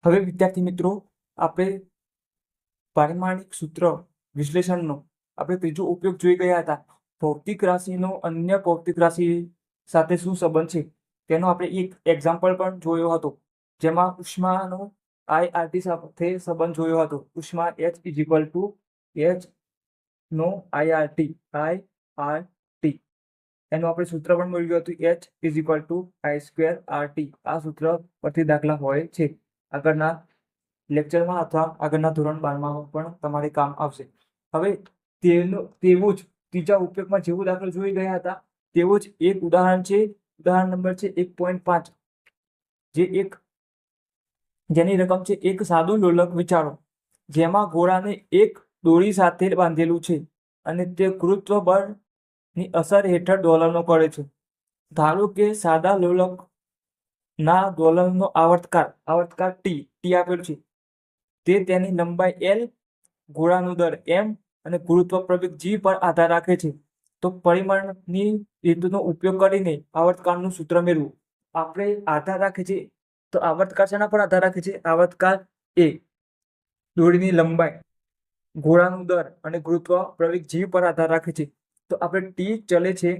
હવે વિદ્યાર્થી મિત્રો, આપણે પારિમાણિક સૂત્ર વિશ્લેષણનો આપણે ત્રીજો ઉપયોગ જોઈ ગયા હતા. ભૌતિક રાશિનો અન્ય ભૌતિક રાશિ સાથે શું સંબંધ છે તેનો આપણે એક એક્ઝામ્પલ પણ જોયો હતો, જેમાં ઉષ્માનો IRT સાથે સંબંધ જોયો હતો. ઉષ્મા H is equal to H નો IRT એનું આપણે સૂત્ર પણ મળ્યું હતું, H is equal two I²RT. આ સૂત્ર પરથી દાખલા હોય છે. આગળના લેક્ચરમાં અથવા આગળના ધોરણ 12માં પણ તમારે કામ આવશે. હવે તેવું જ ત્રીજા ઉપયોગમાં જેવું દાખલો જોઈ ગયા હતા તેવું જ એક ઉદાહરણ છે. ઉદાહરણ નંબર છે 1.5, જેની રકમ છે એક સાદું લોલક વિચારો, જેમાં ગોળાને એક દોરી સાથે બાંધેલું છે અને તે ગુરુત્વ બળની અસર હેઠળ દોલનો કરે છે. ધારો કે સાદા લોલકના દોલનનો આવર્તકાળ t આપેલું છે. તે તેની લંબાઈ L, ગોળાનું દર m અને ગુરુત્વ પ્રવેગ g પર આધાર રાખે છે. તો પરિમાણની રીતનો ઉપયોગ કરીને આવર્તકાળનું સૂત્ર મેળવવું. આપણે આધાર રાખે છે, તો આવર્તકાળ શેના પર આધાર રાખે છે? આવર્તકાળ એ દોરીની લંબાઈ, ગોળાનું દર અને ગુરુત્વ પ્રવેગ g પર આધાર રાખે છે. તો આપણે t ચલે છે,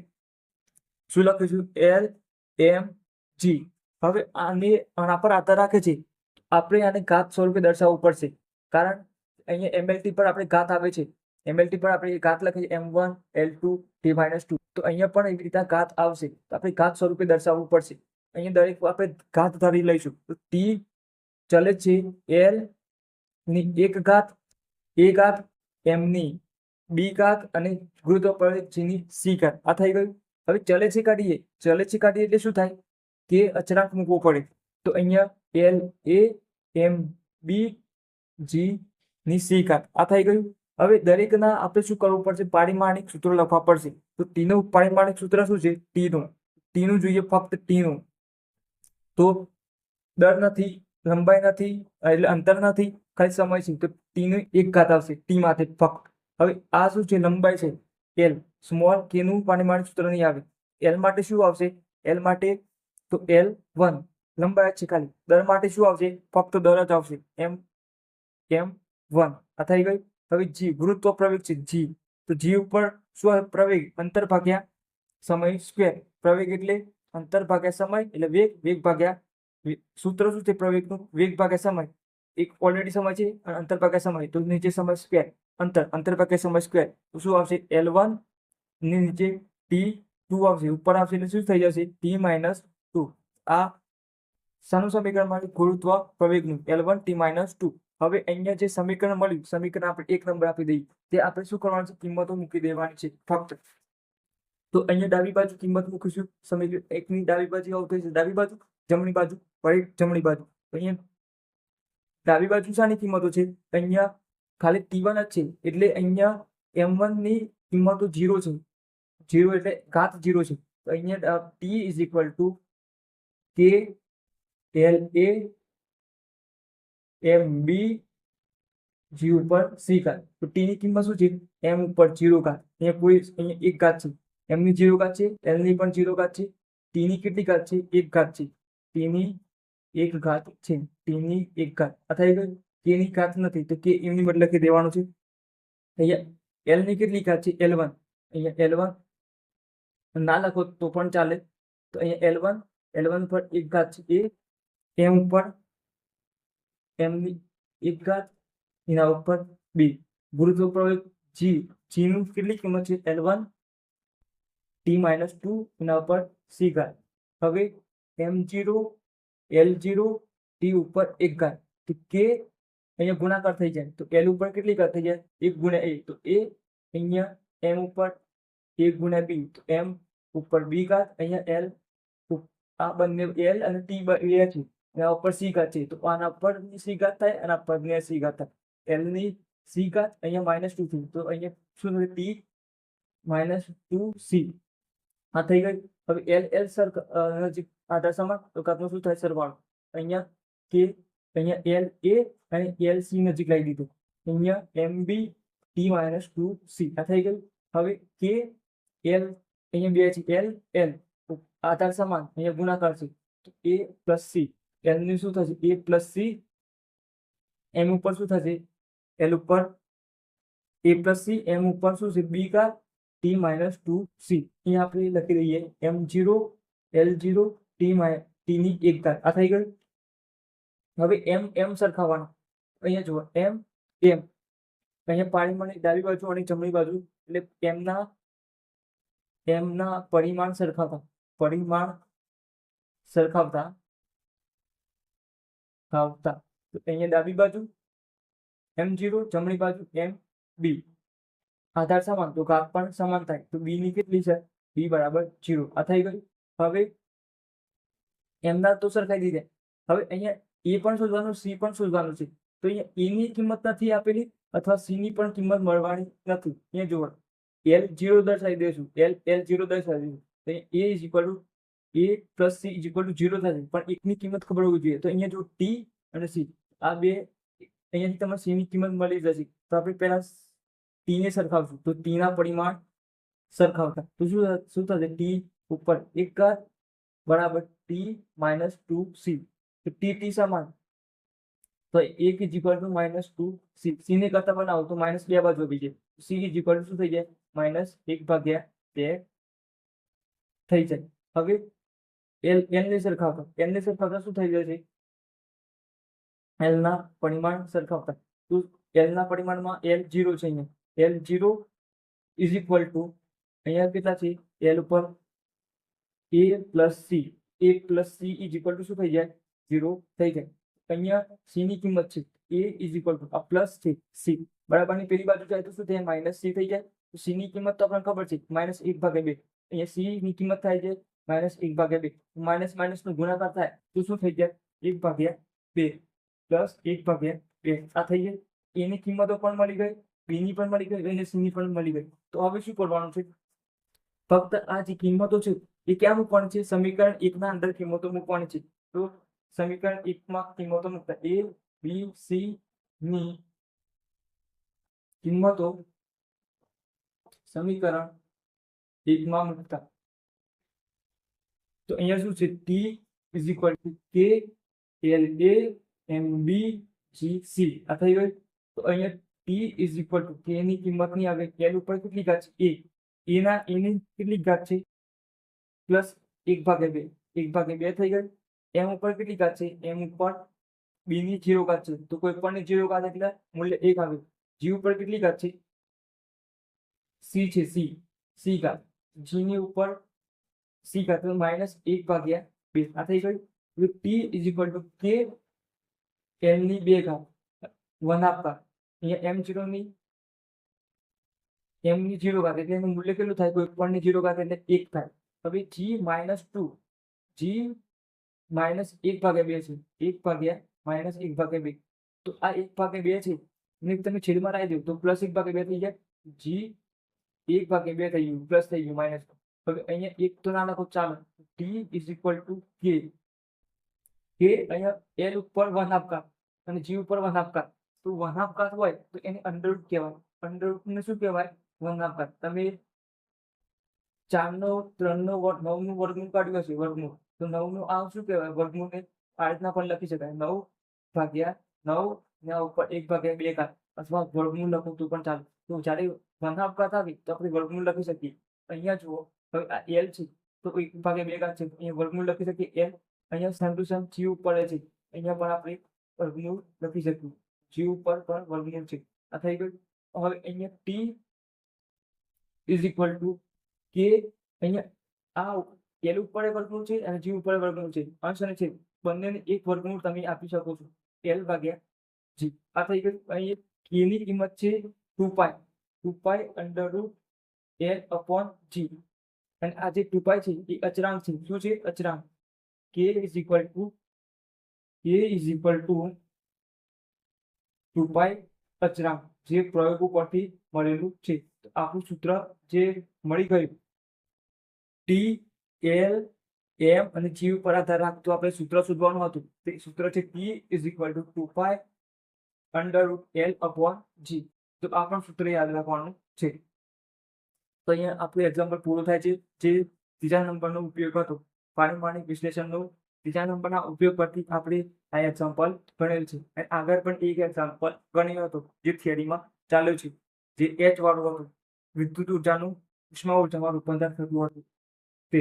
શું લખીશું? L m g. હવે આના પર આધાર રાખે છે, આપણે આને ઘાત સ્વરૂપે દર્શાવવું પડશે, કારણ અહીંયા MLT પર આપણે ઘાત આવે છે. MLT પર આપણે ઘાત લખીએ m1 L2 t-2. તો અહીંયા પણ એવી રીતે ઘાત આવશે, તો આપણે ઘાત સ્વરૂપે દર્શાવવું પડશે. અહીંયા દરેક આપણે ઘાત ધારી લઈશું. તો t ચલે છે L ની 1 ઘાત, a ઘાત, m ની b ઘાત અને ગુરુત્વ પ્રવેગ g ની c ઘાત. આ થઈ ગયું. હવે ચલે છે કાઢીએ એટલે શું થાય? કે અચળાંક મૂકવો પડે. તો અહીંયા L a m b g ની c ઘાત. આ થઈ ગયું. હવે દરેકના આપણે શું કરવું પડશે? પારિમાણિક સૂત્રો લખવા પડશે. તો t નું પારિમાણિક સૂત્ર શું છે? t નું જોઈએ, ફક્ત t નું. તો દર નથી, લંબાઈ નથી, એટલે અંતર નથી, ખાલી સમય છે. તો t ની 1 ઘાત આવશે t માટે ફક્ત. હવે આ શું છે? લંબાઈ છે L. સ્મોલ k નું પારિમાણિક સૂત્ર નહીં આવે. L માટે શું આવશે? L માટે તો L1 લંબાઈ છે ખાલી. દર માટે શું આવશે? ફક્ત દર જ આવશે, m1. આ થઈ ગઈ. હવે g ગુરુત્વ પ્રવેગ છે g. તો g ઉપર શું આવે? પ્રવેગ, અંતર ભાગ્યા સમય સ્ક્વેર. પ્રવેગ એટલે અંતર ભાગ્યા સમય એટલે વેગ ભાગ્યા સૂત્ર શું છે પ્રવેગનું? વેગ ભાગ્યા સમય. એક ઓલરેડી સમય છે અને અંતર ભાગ્યા સમય, તો નીચે સમય સ્ક્વેર, અંતર ભાગ્યા સમય સ્ક્વેર. તો શું આવશે? L1 ની નીચે t2 આવશે, ઉપર આવશે એટલે શું થઈ જશે? t-2. આ શાનું સમીકરણ મળ્યું? ગુરુત્વ પ્રવેગનું, L1 t-2. હવે અહીંયા જે સમીકરણ મળ્યું, સમીકરણ આપણે 1 નંબર આપી દઈએ. તે આપણે શું કરવાનું છે? કિંમતો મૂકી દેવાની છે ફક્ત. તો અહીંયા ડાબી બાજુ કિંમત મૂકીશું. સમીકરણ 1 ની ડાબી બાજુ આવતું છે ડાબી બાજુ, જમણી બાજુ ફરી જમણી બાજુ. અહીંયા ડાબી બાજુ શાની કિંમતો છે? અહીંયા ખાલી t1 જ છે, એટલે અહીંયા m1 ની કિંમતો 0 છે. 0 એટલે ઘાત 0 છે. તો અહીંયા t is equal two k L a m b g ઉપર c ઘાત. તો t ની કિંમત શું છે? m ઉપર 0 ઘાત. અહીંયા 1 ઘાત છે, m ની 0 ઘાત છે, L ની પણ 0 ઘાત છે. t ની કેટલી ઘાત છે? 1 ઘાત છે. t ની 1 ઘાત છે. t ની 1 ઘાત. આ થઈ ગયું. k ની ઘાત નથી, તો k એમની બદલે લખી દેવાનું છે. અહીંયા L ની કેટલી ઘાત છે? L1. અહીંયા L1 ના લખો તો પણ ચાલે. તો અહીંયા L1 ઉપર 1 ઘાત છે a, m ઉપર m ની 1 ઘાત, એના ઉપર b. ગુરુત્વ પ્રવેગ g નું કેટલી કિંમત છે? L1 t-2, એના ઉપર c ઘાત. હવે m0 L0 t ઉપર 1 ઘાત. તો k અહીંયા ગુણાકાર થઈ જાય, તો L ઉપર કેટલી ઘાત થઈ જાય? 1 ગુણ્યા a. તો a અહીંયા m ઉપર 1 ગુણ્યા b, તો m ઉપર b ઘાત. અહીંયા L, આ બંને L અને t બે છે, એના ઉપર c ઘાત છે. તો આના ઉપર c ઘાત થાય, આના ઉપર c ઘાત થાય. L ની c ઘાત અહીંયા -2 થી, તો અહીંયા શું થશે? t-2c. આ થઈ ગઈ. હવે L નજીક આધાર સમાન, તો ઘાતનો શું થાય? સરવાળો. અહીંયા k, અહીંયા L a અને L c નજીક લાવી દીધું. અહીંયા mb t-2c. આ થઈ ગયું. હવે k L અહીંયા 2 છે, L આધાર સમાન, અહીંયા ગુણાકાર છે, તો a plus c. L ની શું થશે? a plus c એમ ઉપર શું થશે, એલ ઉપર a પ્લસ સી, એમ ઉપર શું છે બી કા ટી માઇનસ 2c. અહીંયા આપણે લખી દઈએ m0 l0 ટી ની 1 ઘાત. આ થઈ ગયું. હવે એમ સરખાવવાનું. અહીંયા જુઓ એમ અહીંયા પાણીમાંની ડાબી બાજુ અને જમણી બાજુ એટલે એમના પરિમાણ સરખાવતા તો અહીંયા ડાબી બાજુ m0, જમણી બાજુ mb. આધાર સમાન તો ઘાત પણ સમાન થાય તો b ની કેટલી છે, b બરાબર 0. આ થઈ ગયું. હવે એમના તો સરખાઈ દીધા. હવે અહીંયા એ પણ શોધવાનું, સી પણ શોધવાનું છે. તો અહીંયા એ ની કિંમત નથી આપેલી અથવા સી ની પણ કિંમત મળવાની નથી. અહીંયા જુઓ L0 દર્શાવી દઈશું, L0 દર્શાવી દઈશું. તો A is equal two A plus she is equal two 0 થશે. પણ એકની કિંમત ખબર હોવી જોઈએ. તો અહીંયા જો ટી અને સી આ બે, અહીંયાથી તમારે સી ની કિંમત મળી જશે. તો આપણે પહેલા ટી ને સરખાવશું. તો ટી ના પરિમાણ સરખાવતા તો શું થશે, ટી ઉપર 1 ઘાત બરાબર ટી માઇનસ 2c. તો ટી સમાન તો 1 is equal two minus 2c. C ને કરતા બનાવો તો માઇનસ 2 બાજુ આવી જાય. સી ઇઝ ઇક્વલ ટુ શું થઈ જાય, માઇનસ 1/2 થઈ જાય. હવે એલ ને સરખાવતા શું થઈ જશે, એલ ના પરિમાણ સરખાવતા તો એલ ના પરિમાણમાં L0 છે. અહીંયા L0 ઇઝ ઇક્વલ ટુ અહીંયા કેટલા છે, એલ ઉપર a plus she is equal two શું થઈ જાય, 0 થઈ જાય. અહીંયા સી ની કિંમત છે a ઇઝ ઇક્વલ ટુ આ પ્લસ છે સી બરાબર ની પેલી બાજુ જાય તો શું થાય, માઇનસ સી થઈ જાય. તો સી ની કિંમત તો આપણને ખબર છે માઇનસ 1/2. અહીંયા સી ની કિંમત થાય છે માઇનસ 1/2. માઇનસ માઇનસ નો ગુણાકાર થાય તો શું થઈ જાય, 1/2 પ્લસ 1/2. આ થઈ જાય. એ ની કિંમતો પણ મળી ગઈ, બી ની પણ મળી ગઈ અને સી ની પણ મળી ગઈ. તો હવે શું કરવાનું છે, ફક્ત આ જે કિંમતો છે એ ક્યાં મૂકવાની છે, સમીકરણ 1 ના અંદર કિંમતો મૂકવાની છે. તો સમીકરણ 1 માં કિંમતો મૂકતા a b c ની કિંમતો સમીકરણ 1 માં મૂકતા તો અહીંયા શું છે, t is equal two k l a m b g c. આ થઈ ગયું. તો અહીંયા t is equal two k ની કિંમત ની આવે, l ઉપર કેટલી ઘાત છે, a ની કેટલી ઘાત છે, પ્લસ 1/2 થઈ ગયું. m ઉપર કેટલી ઘાત છે, m ઉપર b ની 0 ઘાત છે. તો કોઈ પણ ની 0 ઘાત એટલે મૂલ્ય 1 આવે. g ઉપર કેટલી ઘાત છે, c છે, c ઘાત. g ની ઉપર c ઘાત તો માઇનસ 1/2. આ થઈ ગયું. t is equal two k l ની 2 ઘાત 1/2 ઘાત. અહીંયા m0 ની 0 ઘાત એટલે એનું મૂલ્ય કેટલું થાય, કોઈ પણ ની 0 ઘાત એટલે 1 થાય. હવે g માઇનસ 1/2 છે, 1/2. તો આ 1/2 છે ને તમે છેદમાં રાખી દો તો પ્લસ 1/2 થઈ જાય. g 1/2 થઈ ગયું, પ્લસ થઈ ગયું માઇનસ. હવે અહીંયા 1 તો ના લખો ચાલો. t is equal two k અહીંયા l ઉપર 1/2 ઘાત અને g ઉપર 1/2 ઘાત. તો 1/2 ઘાત હોય તો એને અંડરરૂટ કહેવાય. અંડરરૂટ ને શું કહેવાય, 1/2 ઘાત. તમે 4 નો 3 નો 9 નું વર્ગમૂળ કાઢ્યું હશે, વર્ગમૂળ. તો 9 નું આ શું કહેવાય, વર્ગમૂળ ને આ રીતના પણ લખી શકાય, 9/9 ને ઉપર 1/2 ઘાત અથવા વર્ગમૂળ લખો તો પણ ચાલે. તો જ્યારે 1/2 ઘાત આવી તો આપણે વર્ગમૂળ લખી શકીએ. અહીંયા જુઓ હવે આ l છે તો 1/2 ઘાત છે, અહીંયા વર્ગમૂળ લખી શકીએ l. અહીંયા સેમ ટુ સેમ g ઉપર છે, અહીંયા પણ આપણે વર્ગમૂળ લખી શકીએ, g ઉપર પણ વર્ગમૂળ છે. આ થઈ ગયું. હવે અહીંયા t is equal two k, અહીંયા આ l ઉપર વર્ગમૂળ છે અને g ઉપર વર્ગમૂળ છે, અંશ અને છેદ બંનેને એક વર્ગમૂળ તમે આપી શકો છો, l/g. આ થઈ ગયું. અહીં k ની કિંમત છે 2π અંડરરૂટ l/g. અને આ જે 2π છે એ અચળાંક છે. શું છે, અચળાંક. k ઇઝ ઇક્વલ ટુ 2π અચળાંક, જે પ્રયોગો પરથી મળેલું છે. તો આપણું સૂત્ર જે મળી ગયું, t l m અને g ઉપર આધાર રાખતું આપણે સૂત્ર શોધવાનું હતું. તે સૂત્ર છે t is equal to 2π under root l/g. તો આ પણ સૂત્ર યાદ રાખવાનું છે. તો અહીંયા આપણું એક્ઝામ્પલ પૂરું થાય છે, જે ત્રીજા નંબરનો ઉપયોગ હતો પારિમાણિક વિશ્લેષણનો ત્રીજા નંબરના ઉપયોગ પરથી આપણે આ એક્ઝામ્પલ ગણેલ છે. અને આગળ પણ એક એક્ઝામ્પલ ગણ્યો હતો જે થિયરીમાં ચાલ્યો છે, જે H વાળું હતું. વિદ્યુત ઉર્જાનું ઉષ્મા ઉર્જામાં રૂપાંતર થતું હતું તે